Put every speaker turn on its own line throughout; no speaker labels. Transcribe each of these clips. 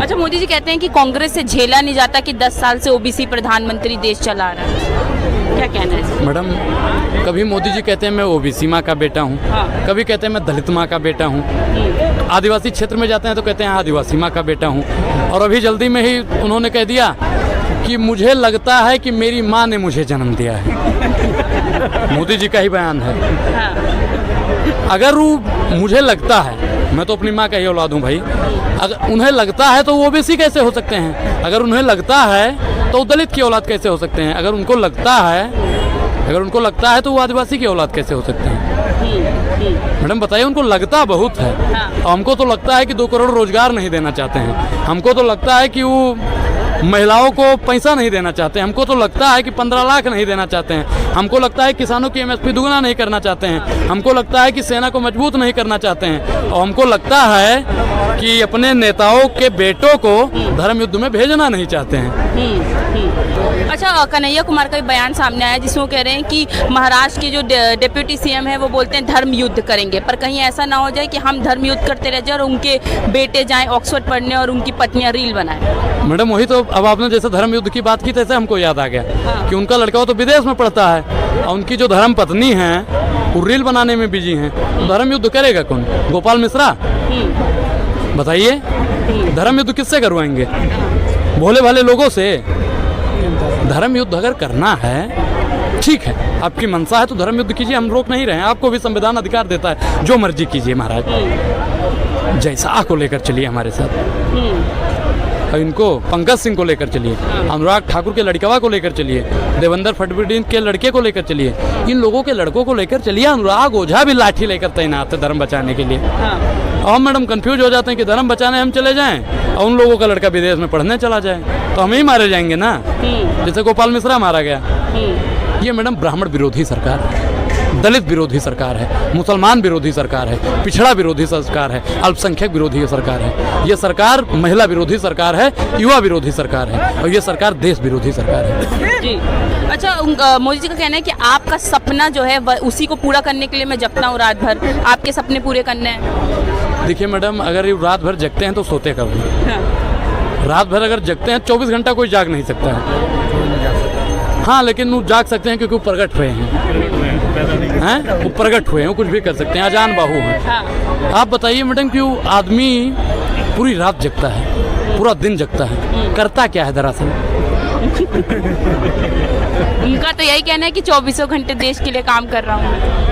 अच्छा, मोदी जी कहते हैं कि कांग्रेस से झेला नहीं जाता कि 10 साल से ओबीसी प्रधानमंत्री देश चला रहा है, क्या कहना है इसमें?
मैडम, कभी मोदी जी कहते हैं मैं ओबीसी माँ का बेटा हूँ, कभी कहते हैं मैं दलित माँ का बेटा हूँ, आदिवासी क्षेत्र में जाते हैं तो कहते हैं आदिवासी माँ का बेटा हूँ, और अभी जल्दी में ही उन्होंने कह दिया कि मुझे लगता है कि मेरी माँ ने मुझे जन्म दिया है। मोदी जी का ही बयान है। अगर वो मुझे लगता है, मैं तो अपनी माँ का ही औलाद हूँ भाई, अगर उन्हें लगता है तो वो ओबीसी कैसे हो सकते हैं? अगर उन्हें लगता है तो दलित की औलाद कैसे हो सकते हैं? अगर उनको लगता है तो वो आदिवासी की औलाद कैसे हो सकते हैं? मैडम बताइए, उनको लगता बहुत है। हमको तो लगता है कि 2 करोड़ रोजगार नहीं देना चाहते हैं, हमको तो लगता है कि वो महिलाओं को पैसा नहीं देना चाहते हैं, हमको तो लगता है कि 15 लाख नहीं देना चाहते हैं, हमको लगता है किसानों की एमएसपी दुगना नहीं करना चाहते हैं, हमको लगता है कि सेना को मजबूत नहीं करना चाहते हैं, और हमको लगता है कि अपने नेताओं के बेटों को धर्म युद्ध में भेजना नहीं चाहते हैं।
अच्छा, कन्हैया कुमार का भी बयान सामने आया जिसमें वो कह रहे हैं कि महाराष्ट्र के जो डिप्यूटी सीएम है वो बोलते हैं धर्म युद्ध करेंगे, पर कहीं ऐसा ना हो जाए कि हम धर्म युद्ध करते रह जाए और उनके बेटे जाएं ऑक्सफोर्ड पढ़ने और उनकी पत्नियां रील बनाएं।
मैडम वही तो, अब आपने जैसे धर्म युद्ध की बात की तैसे हमको याद आ गया कि उनका लड़का तो विदेश में पढ़ता है और उनकी जो धर्म पत्नी है वो रील बनाने में बिजी हैं, तो धर्म युद्ध करेगा कौन? गोपाल मिश्रा? बताइए, धर्म युद्ध किससे करवाएंगे? भोले भाले लोगों से? धर्म युद्ध अगर करना है, ठीक है, आपकी मनसा है तो धर्म युद्ध कीजिए, हम रोक नहीं रहे हैं, आपको भी संविधान अधिकार देता है, जो मर्जी कीजिए महाराज, जैसा को लेकर चलिए हमारे साथ। इनको पंकज सिंह को लेकर चलिए, अनुराग ठाकुर के लड़कवा को लेकर चलिए, देवेंद्र फडणवीस के लड़के को लेकर चलिए, इन लोगों के लड़कों को लेकर चलिए। अनुराग ओझा भी लाठी लेकर तैनात है धर्म बचाने के लिए। और हम मैडम कंफ्यूज हो जाते हैं कि धर्म बचाने हम चले जाएं और उन लोगों का लड़का विदेश में पढ़ने चला जाए, तो हम ही मारे जाएंगे ना, जैसे गोपाल मिश्रा मारा गया। ये मैडम ब्राह्मण विरोधी सरकार है, दलित विरोधी सरकार है, मुसलमान विरोधी सरकार है, पिछड़ा विरोधी सरकार है, अल्पसंख्यक विरोधी सरकार है, ये सरकार महिला विरोधी सरकार है, युवा विरोधी सरकार है, और ये सरकार देश विरोधी सरकार है।
जी। अच्छा, मोदी जी का कहना है कि आपका सपना जो है उसी को पूरा करने के लिए मैं जगता हूँ रात भर, आपके सपने पूरे करने हैं।
देखिए मैडम, अगर ये रात भर जगते हैं तो सोते कब हैं? रात भर अगर जगते हैं, 24 घंटा कोई जाग नहीं सकता है। हाँ, लेकिन वो जाग सकते हैं क्योंकि वो प्रगट हुए हैं, वो प्रगट हुए हैं, वो कुछ भी कर सकते हैं, अजान बाहु हैं। आप बताइए मैडम कि वो आदमी पूरी रात जगता है, पूरा दिन जगता है, करता क्या है दरअसल?
उनका तो यही कहना है कि 24 घंटे देश के लिए काम कर रहा हूँ।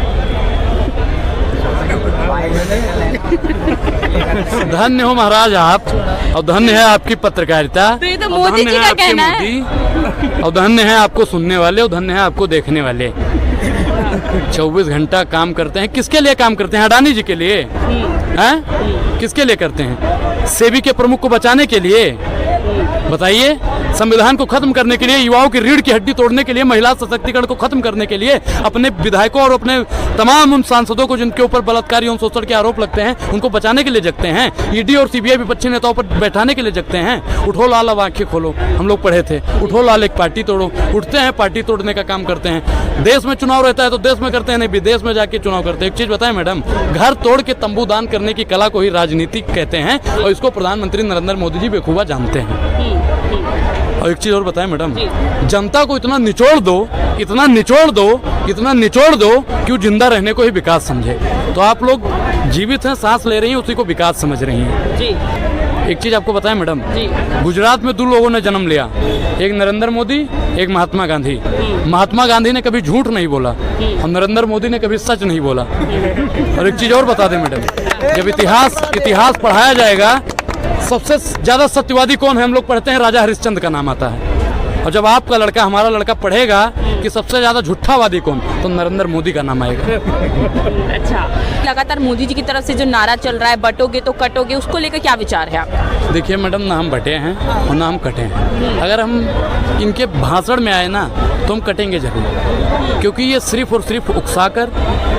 धन्य हो महाराज आप, और धन्य है आपकी पत्रकारिता,
तो ये तो मोदी जी का कहना है,
और धन्य है आपको सुनने वाले, और धन्य है आपको देखने वाले। 24 घंटा काम करते हैं, किसके लिए काम करते हैं? अडानी जी के लिए हैं? किसके लिए करते हैं? सेबी के प्रमुख को बचाने के लिए? बताइए, संविधान को खत्म करने के लिए, युवाओं की रीढ़ की हड्डी तोड़ने के लिए, महिला सशक्तिकरण को खत्म करने के लिए, अपने विधायकों और अपने तमाम उन सांसदों को जिनके ऊपर बलात्कार एवं शोषण के आरोप लगते हैं, उनको बचाने के लिए जगते हैं। ईडी और सीबीआई विपक्षी नेताओं पर बैठाने के लिए जगते हैं। उठो लाल, अब आंखें खोलो, हम लोग पढ़े थे, उठो लाल एक पार्टी तोड़ो। उठते हैं, पार्टी तोड़ने का काम करते हैं। देश में चुनाव रहता है तो देश में करते हैं, नहीं विदेश में जाके चुनाव करते हैं। एक चीज बताएं मैडम, घर तोड़ के तंबू दान करने की कला को ही राजनीति कहते हैं, और इसको प्रधानमंत्री नरेंद्र मोदी जी बेखूबा जानते हैं। और एक चीज और बताएं मैडम, जनता को इतना निचोड़ दो, इतना निचोड़ दो, इतना निचोड़ दो कि वो जिंदा रहने को ही विकास समझे। तो आप लोग जीवित हैं, सांस ले रही हैं, उसी को विकास समझ रही हैं। जी। एक चीज आपको बताएं मैडम, गुजरात में 2 लोगों ने जन्म लिया, एक नरेंद्र मोदी, एक महात्मा गांधी। महात्मा गांधी ने कभी झूठ नहीं बोला और नरेंद्र मोदी ने कभी सच नहीं बोला। और एक चीज और बता दें मैडम, जब इतिहास पढ़ाया जाएगा, सबसे ज्यादा सत्यवादी कौन है? हम लोग पढ़ते हैं, राजा हरिश्चंद्र का नाम आता है। और जब आपका लड़का, हमारा लड़का पढ़ेगा कि सबसे ज्यादा झूठावादी कौन, तो नरेंद्र मोदी का नाम आएगा।
अच्छा, लगातार मोदी जी की तरफ से जो नारा चल रहा है, बटोगे तो कटोगे, उसको लेकर क्या विचार है आप?
देखिए मैडम, ना हम बटे हैं और ना हम कटे हैं। अगर हम इनके भाषण में आए ना तो हम कटेंगे जरूर, क्योंकि ये सिर्फ और सिर्फ उकसाकर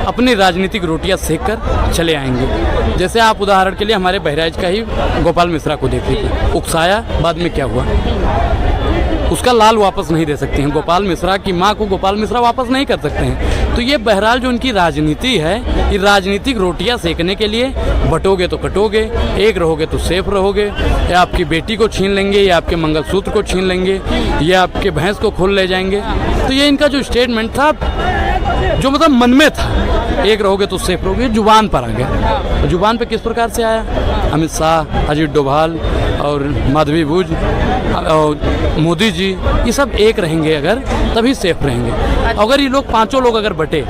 अपनी राजनीतिक रोटियां सेक कर चले आएंगे। जैसे आप उदाहरण के लिए हमारे बहराइच का ही गोपाल मिश्रा को देख लीजिए, उकसाया, बाद में क्या हुआ? उसका लाल वापस नहीं दे सकती हैं। गोपाल मिश्रा की माँ को गोपाल मिश्रा वापस नहीं कर सकते हैं। तो ये बहरहाल जो उनकी राजनीति है, ये राजनीतिक रोटियां सेकने के लिए, बटोगे तो कटोगे, एक रहोगे तो सेफ रहोगे, या आपकी बेटी को छीन लेंगे, या आपके मंगलसूत्र को छीन लेंगे, या आपके भैंस को खोल ले जाएंगे। तो ये इनका जो स्टेटमेंट था, जो मतलब मन में था, एक रहोगे तो सेफ रहोगे, जुबान पर आ गया। जुबान पे किस प्रकार से आया? अमित शाह, अजीत डोभाल और माधवी भूज और मोदी जी, ये सब एक रहेंगे अगर, तभी सेफ रहेंगे। अगर ये लोग पांचों लोग अगर बटे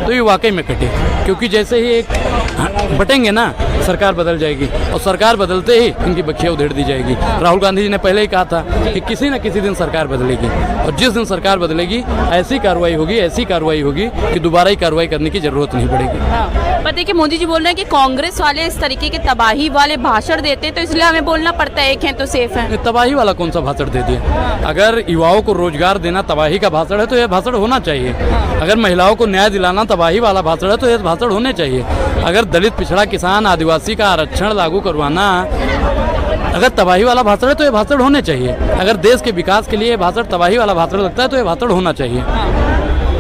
तो ये वाकई में कटे, क्योंकि जैसे ही एक बटेंगे ना, सरकार बदल जाएगी, और सरकार बदलते ही इनकी बखिया उधेड़ दी जाएगी। राहुल गांधी जी ने पहले ही कहा था कि किसी न किसी दिन सरकार बदलेगी, और जिस दिन सरकार बदलेगी ऐसी कार्रवाई होगी, ऐसी कार्रवाई होगी कि दोबारा ही कार्रवाई करने की जरूरत नहीं पड़ेगी।
पर देखिए, मोदी जी बोल रहे हैं कि कांग्रेस वाले इस तरीके के तबाही वाले भाषण देते हैं, तो इसलिए हमें बोलना पड़ता है एक है तो सेफ है।
तबाही वाला कौन सा भाषण दे दिया? अगर युवाओं को रोजगार देना तबाही का भाषण है तो यह भाषण होना चाहिए। अगर महिलाओं को न्याय दिलाना तबाही वाला भाषण है तो यह भाषण होने चाहिए। अगर दलित, पिछड़ा, किसान, आदिवासी का आरक्षण लागू करवाना अगर तबाही वाला भाषण है तो ये भाषण होने चाहिए। अगर देश के विकास के लिए ये भाषण तबाही वाला भाषण लगता है तो ये भाषण होना चाहिए।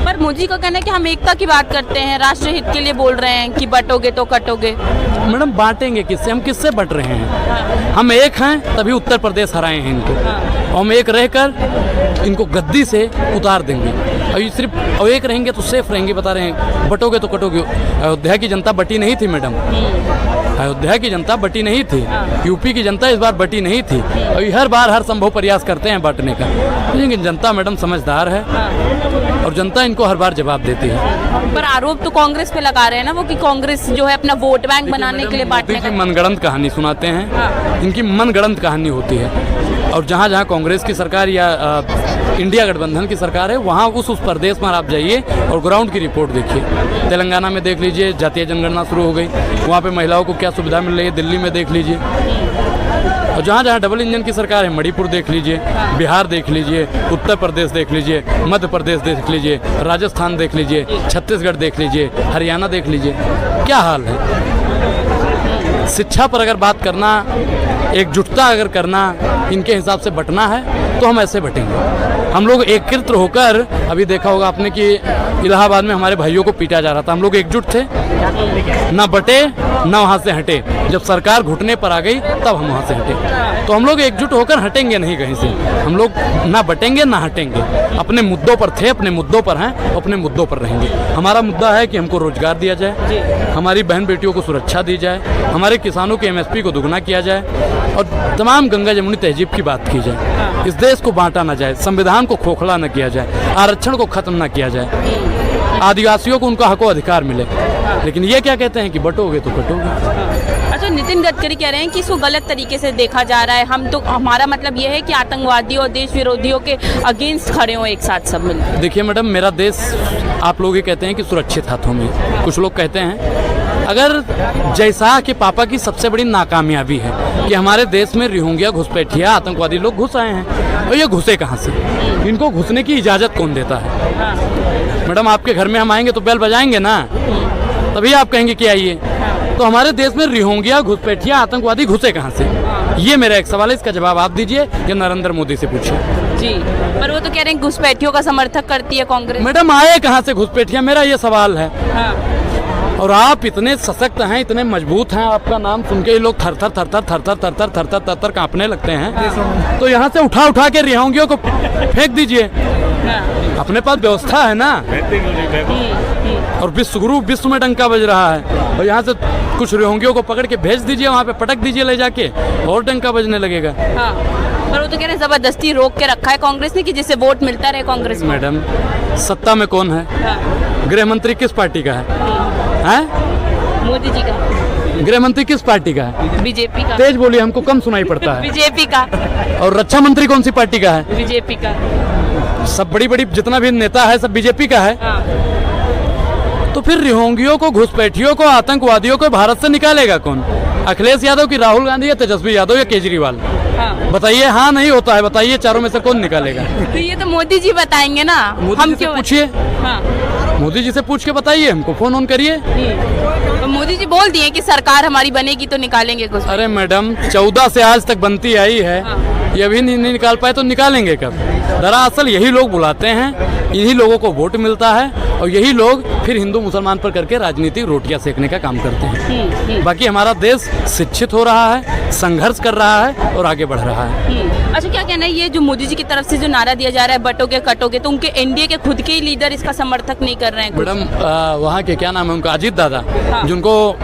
पर मोदी का कहना है कि हम एकता की बात करते हैं, राष्ट्र हित के लिए बोल रहे हैं कि बटोगे तो कटोगे।
मैडम, बांटेंगे किससे? हम किससे बट रहे हैं? हम एक हैं तभी उत्तर प्रदेश हराए हैं इनको, और हम एक रहकर इनको गद्दी से उतार देंगे। और ये सिर्फ और एक रहेंगे तो सेफ रहेंगे, बता रहे हैं। बटोगे तो कटोगे। अयोध्या की जनता बटी नहीं थी मैडम, अयोध्या की जनता बटी नहीं थी, यूपी की जनता इस बार बटी नहीं थी, और हर बार हर संभव प्रयास करते हैं बांटने का। लेकिन जनता मैडम समझदार है, और जनता इनको हर बार जवाब देती है।
पर आरोप तो कांग्रेस पे लगा रहे हैं ना वो, कि कांग्रेस जो है अपना वोट बैंक बनाने के लिए बांटने का
मनगढ़ंत कहानी सुनाते हैं। इनकी मनगढ़ंत कहानी होती है, और जहाँ जहाँ कांग्रेस की सरकार या इंडिया गठबंधन की सरकार है, वहाँ उस प्रदेश में आप जाइए और ग्राउंड की रिपोर्ट देखिए। तेलंगाना में देख लीजिए, जातीय जनगणना शुरू हो गई, वहाँ पे महिलाओं को क्या सुविधा मिल रही है। दिल्ली में देख लीजिए, और जहाँ जहाँ डबल इंजन की सरकार है, मणिपुर देख लीजिए, बिहार देख लीजिए, उत्तर प्रदेश देख लीजिए, मध्य प्रदेश देख लीजिए, राजस्थान देख लीजिए, छत्तीसगढ़ देख लीजिए, हरियाणा देख लीजिए, क्या हाल है। शिक्षा पर अगर बात करना, एकजुटता अगर करना, इनके हिसाब से बटना है तो हम ऐसे बटेंगे। हम लोग एकत्र होकर, अभी देखा होगा आपने कि इलाहाबाद में हमारे भाइयों को पीटा जा रहा था, हम लोग एकजुट थे, ना बटे ना वहाँ से हटे। जब सरकार घुटने पर आ गई तब हम वहाँ से हटे। तो हम लोग एकजुट होकर हटेंगे नहीं कहीं से, हम लोग ना बटेंगे ना हटेंगे। अपने मुद्दों पर थे, अपने मुद्दों पर हैं, अपने मुद्दों पर रहेंगे। हमारा मुद्दा है कि हमको रोजगार दिया जाए, हमारी बहन बेटियों को सुरक्षा दी जाए, हमारे किसानों के MSP को दुगना किया जाए, और तमाम गंगा जमुनी तहजीब की बात की जाए। इस देश को बांटा ना जाए, संविधान को खोखला न किया जाए, आरक्षण को खत्म न किया जाए, आदिवासियों को उनका हक अधिकार मिले। लेकिन ये क्या कहते हैं कि बटोगे तो कटोगे।
अच्छा, नितिन गडकरी कह रहे हैं कि इसको गलत तरीके से देखा जा रहा है। हम तो, हमारा मतलब ये है कि आतंकवादियों और देश विरोधियों के अगेंस्ट खड़े हों एक साथ सब मिलकर।
देखिए मैडम, मेरा देश आप लोग ही कहते हैं कि सुरक्षित हाथों में, कुछ लोग कहते हैं। अगर जयशाह के पापा की सबसे बड़ी नाकामयाबी है कि हमारे देश में रोहिंग्या, घुसपैठिया, आतंकवादी लोग घुस आए हैं, और ये घुसे कहाँ से? इनको घुसने की इजाज़त कौन देता है? मैडम, आपके घर में हम आएंगे तो बेल बजाएंगे ना, तभी आप कहेंगे कि आइए। तो हमारे देश में रोहिंग्या, घुसपैठिया, आतंकवादी घुसे कहाँ से? ये मेरा एक सवाल है, इसका जवाब आप दीजिए या नरेंद्र मोदी से पूछिए।
जी, पर वो तो कह रहे हैं घुसपैठियों का समर्थक करती है कांग्रेस।
मैडम, आए कहाँ से घुसपैठिया? मेरा ये सवाल है। और आप इतने सशक्त हैं, इतने मजबूत हैं, आपका नाम सुन के ही लोग थर थर थर थर थर थर थर थर थर थर थर थर कांपने लगते हैं। तो यहाँ से उठा उठा के रोहिंग्यों को फेंक दीजिए, अपने पास व्यवस्था है ना। और विश्वगुरु विश्व में डंका बज रहा है, और यहाँ से कुछ रोहिंग्यों को पकड़ के भेज दीजिए, वहाँ पे पटक दीजिए ले जाके, और डंका बजने लगेगा।
पर वो तो कह रहे हैं जबरदस्ती रोक के रखा है कांग्रेस ने कि जिससे वोट मिलता रहे कांग्रेस।
मैडम, सत्ता में कौन है? गृह मंत्री किस पार्टी का है?
मोदी जी का।
गृह मंत्री किस पार्टी का है?
बीजेपी का।
तेज बोलिए, हमको कम सुनाई पड़ता है।
बीजेपी का।
और रक्षा मंत्री कौन सी पार्टी का है?
बीजेपी का।
सब बड़ी बड़ी जितना भी नेता है सब बीजेपी का है। तो फिर रोहिंग्यों को, घुसपैठियों को, आतंकवादियों को भारत से निकालेगा कौन? अखिलेश यादव की राहुल गांधी या तेजस्वी यादव या केजरीवाल? बताइए। हाँ, नहीं होता है, बताइए चारों में से कौन निकालेगा?
तो ये तो मोदी जी बताएंगे ना, हम क्यों
पूछिए? मोदी जी से पूछ के बताइए, हमको फोन ऑन करिए।
तो मोदी जी बोल दिए कि सरकार हमारी बनेगी तो निकालेंगे कुछ।
अरे मैडम, 14 से आज तक बनती आई है, ये अभी नहीं निकाल पाए तो निकालेंगे कब? दरअसल यही लोग बुलाते हैं, इन्हीं लोगों को वोट मिलता है और यही लोग फिर हिंदू मुसलमान पर करके राजनीतिक रोटियां सेकने का काम करते हैं। बाकी हमारा देश शिक्षित हो रहा है, संघर्ष कर रहा है और आगे बढ़ रहा है।
अच्छा, क्या कहना है ये जो मोदी जी की तरफ से जो नारा दिया जा रहा है बटोगे कटोगे, तो उनके एनडीए के खुद के ही लीडर इसका समर्थक नहीं कर रहे हैं?
मैडम वहाँ के क्या नाम है उनका, अजीत दादा,
हाँ।
जिनको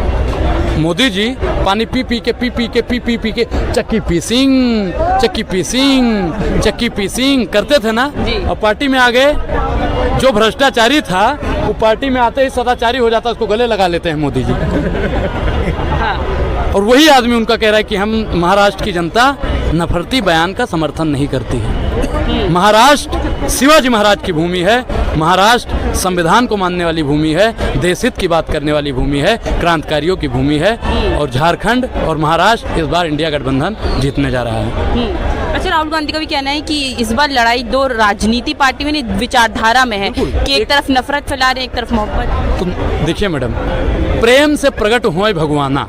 मोदी जी पानी पी पी के चक्की पीसिंग करते थे ना, और पार्टी में आ गए, जो भ्रष्टाचारी था वो पार्टी में आते ही सदाचारी हो जाता, उसको गले लगा लेते हैं मोदी जी।
हाँ।
और वही आदमी उनका कह रहा है कि हम महाराष्ट्र की जनता नफरती बयान का समर्थन नहीं करती है। महाराष्ट्र शिवाजी महाराज की भूमि है, महाराष्ट्र संविधान को मानने वाली भूमि है, देशहित की बात करने वाली भूमि है, क्रांतिकारियों की भूमि है, और झारखंड और महाराष्ट्र इस बार इंडिया गठबंधन जीतने जा रहा है।
अच्छा, राहुल गांधी का भी कहना है कि इस बार लड़ाई दो राजनीति पार्टी में नहीं, विचारधारा में है कि एक तरफ नफरत फैला रहे हैं, एक तरफ मोहब्बत।
तो देखिए मैडम, प्रेम से प्रकट हुए भगवाना,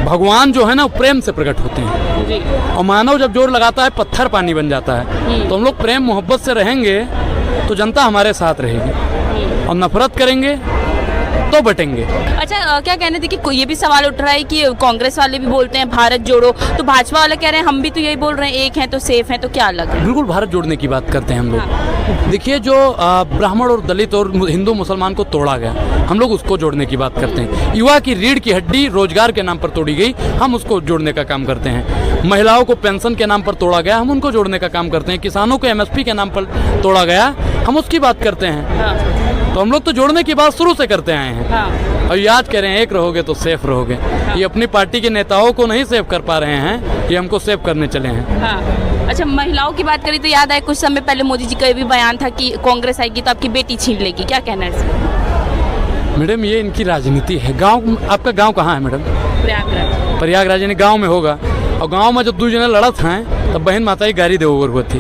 भगवान जो है ना प्रेम से प्रकट होते हैं, और मानव जब जोर लगाता है पत्थर पानी बन जाता है। तो हम लोग प्रेम मोहब्बत से रहेंगे तो जनता हमारे साथ रहेगी, और नफरत करेंगे तो बटेंगे।
अच्छा, क्या कहने थे कि ये भी सवाल उठ रहा है कि कांग्रेस वाले भी बोलते हैं भारत जोड़ो, तो भाजपा वाले कह रहे हैं हम भी तो यही बोल रहे हैं, एक हैं तो सेफ हैं, तो क्या अलग है?
बिल्कुल भारत जोड़ने की बात करते हैं हम लोग। देखिए, जो ब्राह्मण और दलित और हिंदू मुसलमान को तोड़ा गया, हम लोग उसको जोड़ने की बात करते हैं। युवा की रीढ़ की हड्डी रोजगार के नाम पर तोड़ी गई, हम उसको जोड़ने का काम करते हैं। महिलाओं को पेंशन के नाम पर तोड़ा गया, हम उनको जोड़ने का काम करते हैं। किसानों को MSP के नाम पर तोड़ा गया, हम उसकी बात करते हैं। तो हम लोग तो जोड़ने की बात शुरू से करते आए हैं, और याद कह रहे हैं एक रहोगे तो सेफ रहोगे। ये अपनी पार्टी के नेताओं को नहीं सेव कर पा रहे हैं, ये हमको सेव करने चले हैं।
अच्छा, महिलाओं की बात करी तो याद आए कुछ समय पहले मोदी जी का भी बयान था कि कांग्रेस आएगी तो आपकी बेटी छीन लेगी, क्या कहना है इसमें?
मैडम, ये इनकी राजनीति है। गांव, आपका गांव कहाँ है मैडम? प्रयागराज यानी गांव में होगा, और गांव में जब दो जने लड़त हैं तब बहन माता की गाड़ी दे हुआ थी,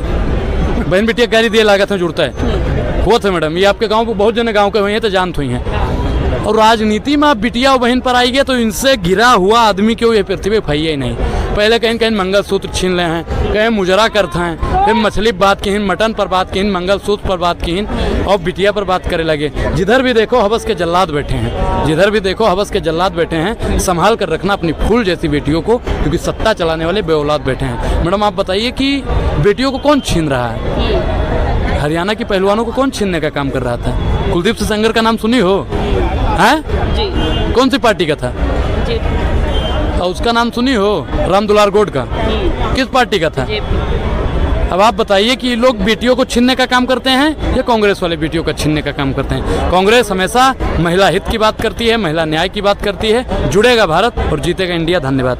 बहन बेटिया गाड़ी दिए लागत में जुड़ता है हुआ था मैडम। ये आपके गांव को बहुत जने गांव के हुए हैं तो जानत हुई हैं। और राजनीति में आप बिटिया और बहन पर आई गए तो इनसे घिरा हुआ आदमी क्यों ये पृथ्वी पे फैया ही नहीं। पहले कहीं कहीं मंगलसूत्र छीन ले हैं, कहीं मुजरा करते हैं, फिर मछली बात की, मटन पर बात की, मंगलसूत्र पर बात की, और बिटिया पर बात करे लगे। जिधर भी देखो हवस के जल्लाद बैठे हैं, जिधर भी देखो हवस के जल्लाद बैठे हैं। संभाल कर रखना अपनी फूल जैसी बेटियों को, क्योंकि सत्ता चलाने वाले बेऔलाद बैठे हैं। मैडम, आप बताइए कि बेटियों को कौन छीन रहा है? हरियाणा की पहलवानों को कौन छीनने का काम कर रहा था? कुलदीप सिंह सेंगर का नाम सुनी हो? हैं? कौन सी पार्टी का था? और उसका नाम सुनी हो? राम दुलार गोड का, किस पार्टी का था? अब आप बताइए कि लोग बेटियों को छीनने का काम करते हैं या कांग्रेस वाले बेटियों का छीनने का काम करते हैं? कांग्रेस हमेशा महिला हित की बात करती है, महिला न्याय की बात करती है। जुड़ेगा भारत और जीतेगा इंडिया। धन्यवाद।